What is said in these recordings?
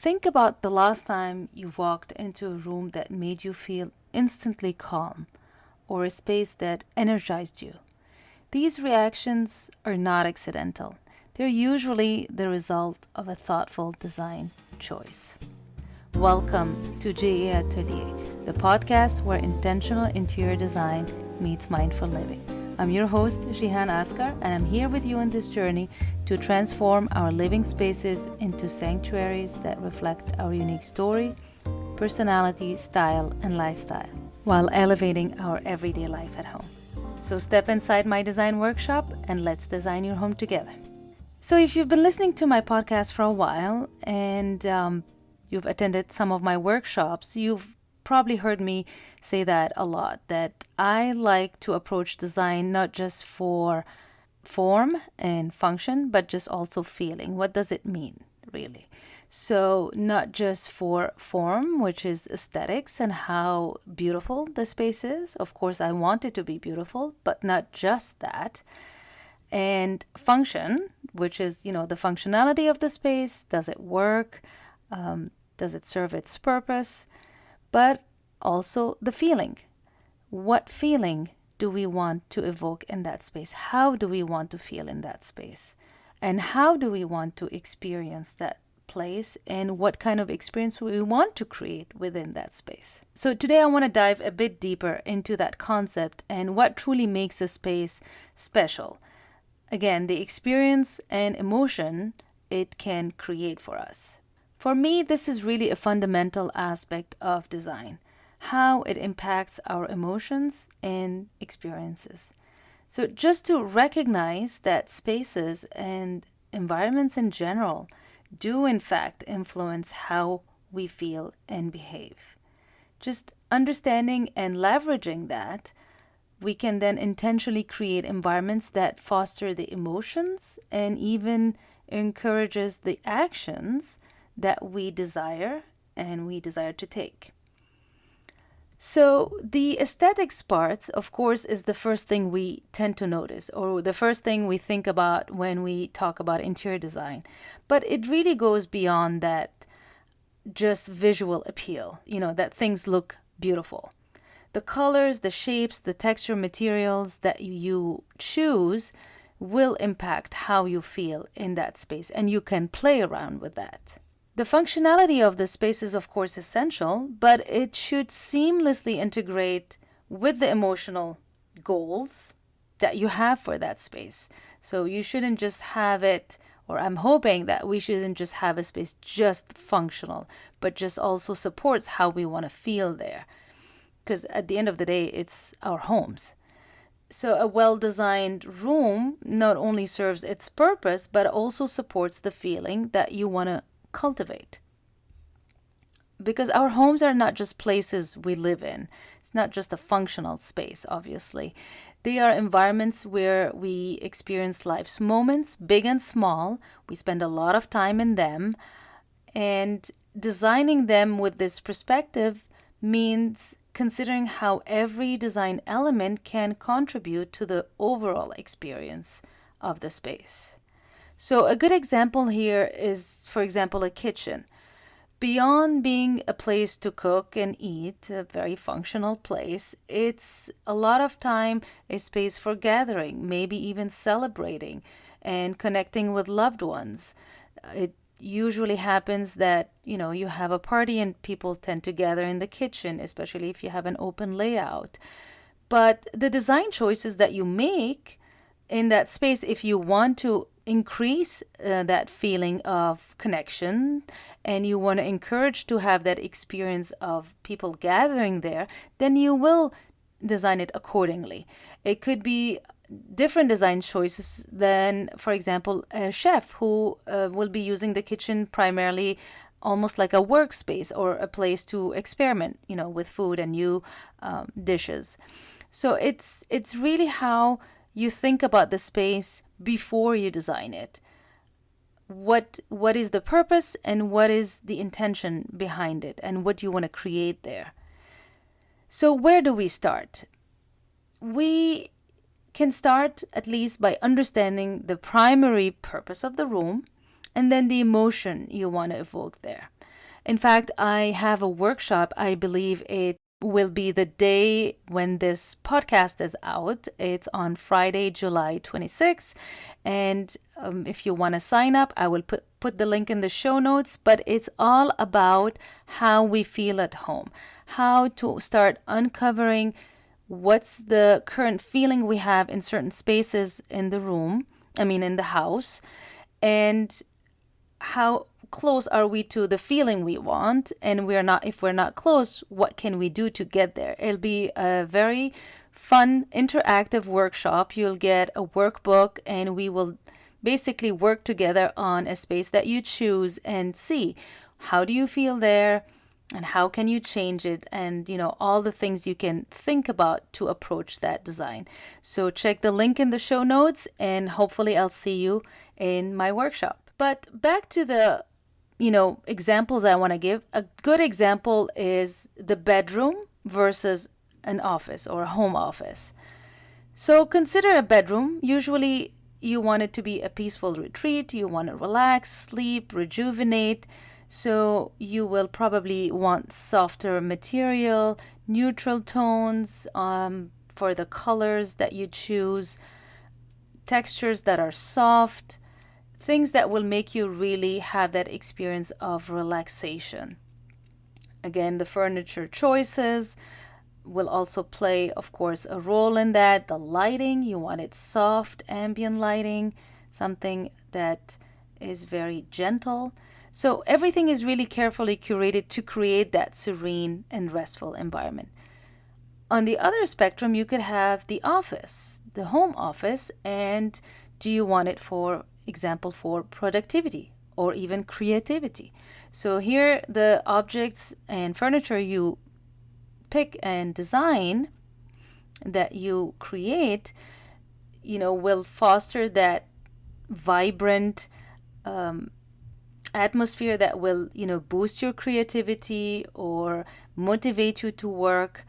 Think about the last time you walked into a room that made you feel instantly calm or a space that energized you. These reactions are not accidental. They're usually the result of a thoughtful design choice. Welcome to JA Atelier, the podcast where intentional interior design meets mindful living. I'm your host, Jihan Askar, and I'm here with you on this journey to transform our living spaces into sanctuaries that reflect our unique story, personality, style, and lifestyle, while elevating our everyday life at home. So step inside my design workshop and let's design your home together. So if you've been listening to my podcast for a while and you've attended some of my workshops, you've probably heard me say that a lot, that I like to approach design not just for form and function, but just also feeling. What does it mean, really? So not just for form, which is aesthetics and how beautiful the space is. Of course, I want it to be beautiful, but not just that. And function, which is, the functionality of the space. Does it work? Does it serve its purpose? But also the feeling. What feeling do we want to evoke in that space? How do we want to feel in that space? And how do we want to experience that place? And what kind of experience we want to create within that space? So today I want to dive a bit deeper into that concept and what truly makes a space special. Again, the experience and emotion it can create for us. For me, this is really a fundamental aspect of design, how it impacts our emotions and experiences. So just to recognize that spaces and environments in general do in fact influence how we feel and behave. Just understanding and leveraging that, we can then intentionally create environments that foster the emotions and even encourages the actions that we desire and we desire to take. So the aesthetics part, of course, is the first thing we tend to notice or the first thing we think about when we talk about interior design. But it really goes beyond that just visual appeal, that things look beautiful. The colors, the shapes, the texture materials that you choose will impact how you feel in that space, and you can play around with that. The functionality of the space is, of course, essential, but it should seamlessly integrate with the emotional goals that you have for that space. So you shouldn't just have it, or I'm hoping that we shouldn't just have a space just functional, but just also supports how we want to feel there. Because at the end of the day, it's our homes. So a well-designed room not only serves its purpose, but also supports the feeling that you want to cultivate. Because our homes are not just places we live in. It's not just a functional space, obviously. They are environments where we experience life's moments, big and small. We spend a lot of time in them. And designing them with this perspective means considering how every design element can contribute to the overall experience of the space. So a good example here is, for example, a kitchen. Beyond being a place to cook and eat, a very functional place, it's a lot of time a space for gathering, maybe even celebrating and connecting with loved ones. It usually happens that, you have a party and people tend to gather in the kitchen, especially if you have an open layout. But the design choices that you make in that space, if you want to increase that feeling of connection and you want to encourage to have that experience of people gathering there, then you will design it accordingly. It could be different design choices than, for example, a chef who will be using the kitchen primarily almost like a workspace or a place to experiment, with food and new dishes. So it's really how you think about the space before you design it. What is the purpose and what is the intention behind it and what you want to create there. So where do we start? We can start at least by understanding the primary purpose of the room and then the emotion you want to evoke there. In fact, I have a workshop. I believe it will be the day when this podcast is out. It's on Friday, July 26th. And if you want to sign up, I will put the link in the show notes. But it's all about how we feel at home, how to start uncovering what's the current feeling we have in certain spaces in the room, in the house, and how close are we to the feeling we want, and if we're not close, what can we do to get there? It'll be a very fun interactive workshop. You'll get a workbook, and we will basically work together on a space that you choose and see how do you feel there and how can you change it, and all the things you can think about to approach that design. So check the link in the show notes, and hopefully I'll see you in my workshop. But back to the examples I want to give. A good example is the bedroom versus an office or a home office. So consider a bedroom. Usually you want it to be a peaceful retreat. You want to relax, sleep, rejuvenate. So you will probably want softer material, neutral tones for the colors that you choose, textures that are soft, things that will make you really have that experience of relaxation. Again, the furniture choices will also play, of course, a role in that. The lighting, you want it soft, ambient lighting, something that is very gentle. So everything is really carefully curated to create that serene and restful environment. On the other spectrum, you could have the office, the home office, and do you want it, for example, for productivity or even creativity? So here the objects and furniture you pick and design that you create, will foster that vibrant atmosphere that will, boost your creativity or motivate you to work.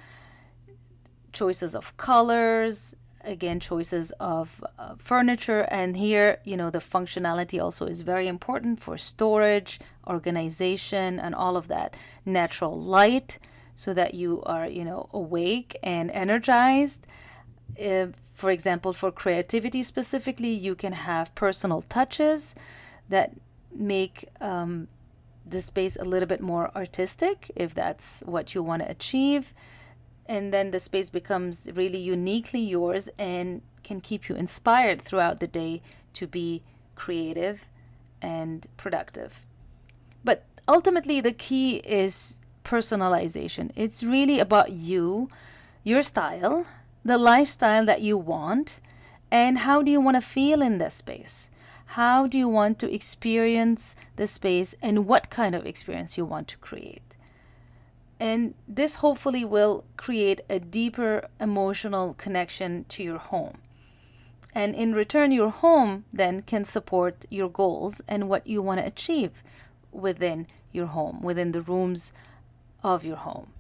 Choices of colors, again, choices of furniture, and here the functionality also is very important for storage, organization, and all of that. Natural light, so that you are awake and energized. For example, for creativity specifically, you can have personal touches that make the space a little bit more artistic if that's what you want to achieve. And then the space becomes really uniquely yours and can keep you inspired throughout the day to be creative and productive. But ultimately, the key is personalization. It's really about you, your style, the lifestyle that you want, and how do you want to feel in this space? How do you want to experience the space, and what kind of experience you want to create? And this hopefully will create a deeper emotional connection to your home. And in return, your home then can support your goals and what you want to achieve within your home, within the rooms of your home.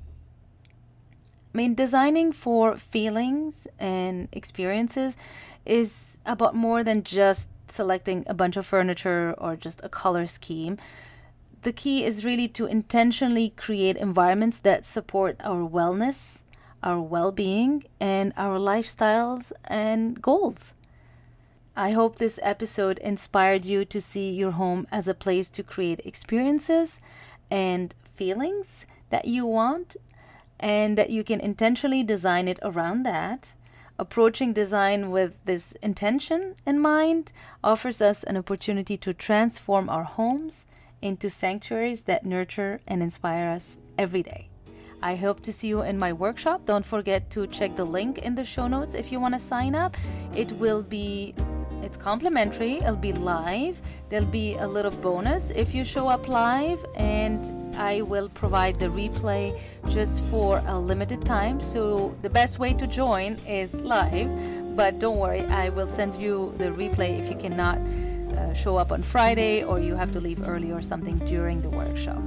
Designing for feelings and experiences is about more than just selecting a bunch of furniture or just a color scheme. The key is really to intentionally create environments that support our wellness, our well-being, and our lifestyles and goals. I hope this episode inspired you to see your home as a place to create experiences and feelings that you want, and that you can intentionally design it around that. Approaching design with this intention in mind offers us an opportunity to transform our homes into sanctuaries that nurture and inspire us every day. I hope to see you in my workshop. Don't forget to check the link in the show notes if you want to sign up. It's complimentary. It'll be live. There'll be a little bonus if you show up live, and I will provide the replay just for a limited time. So the best way to join is live, but don't worry, I will send you the replay if you cannot show up on Friday or you have to leave early or something during the workshop.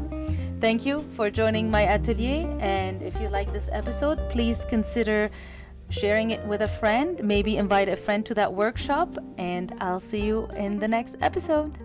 Thank you for joining my atelier, and if you like this episode, please consider sharing it with a friend. Maybe invite a friend to that workshop, and I'll see you in the next episode.